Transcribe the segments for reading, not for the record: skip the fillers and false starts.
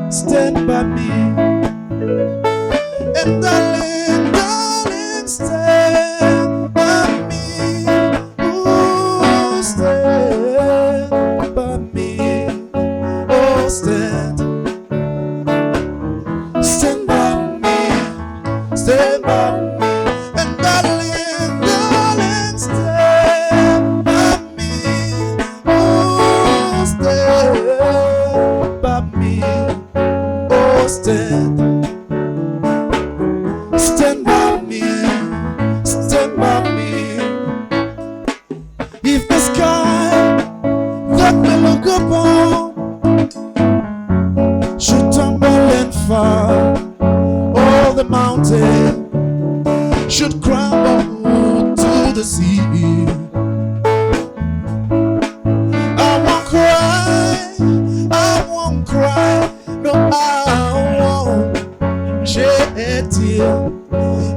stand by me. And darling, darling, stand by me. Ooh, stand by me. Oh, stand by me. Stand by me. And darling, darling, stand by me. Oh, stand by me. Oh, stand by me. Stand by me. If the sky that we look upon should tumble and fall, all the mountains should crumble to the sea, I won't cry, I won't cry, no, I won't shed a tear,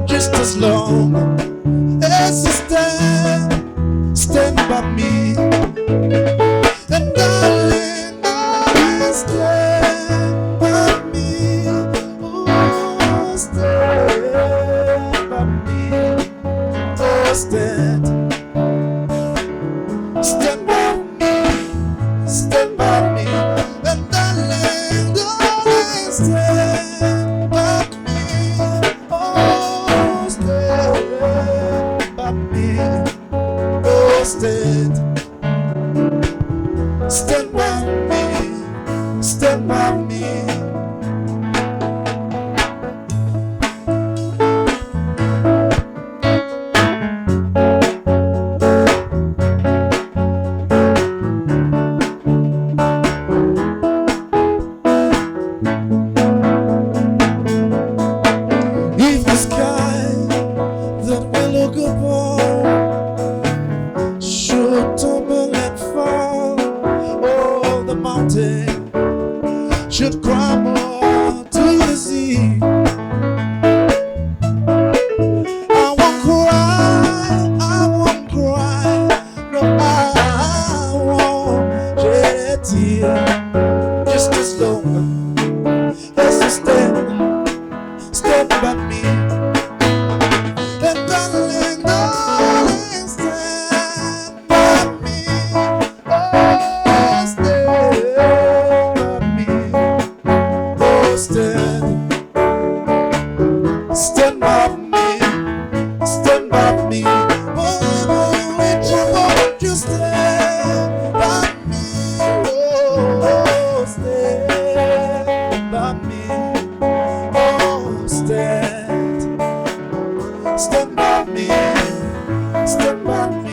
just as long as you stand by me. And darling, darling, stand by me. Oh, stand by me. Oh, stand by me. Stand by me. And darling, darling, stand by me. Oh, stand by me. Oh, stand by me. Stand by me. If the sky that we look upon should tumble and fall, all the mountain should crumble to the sea, I won't cry, I won't cry, no, I won't shed a tear, just as long as you stand by me. And darling, darling, stand by me. Oh, stand by me. Oh, stand by me. Stand by me. Oh, won't you stand by me? Oh, stand by me. Oh, stand by me. Stand by me.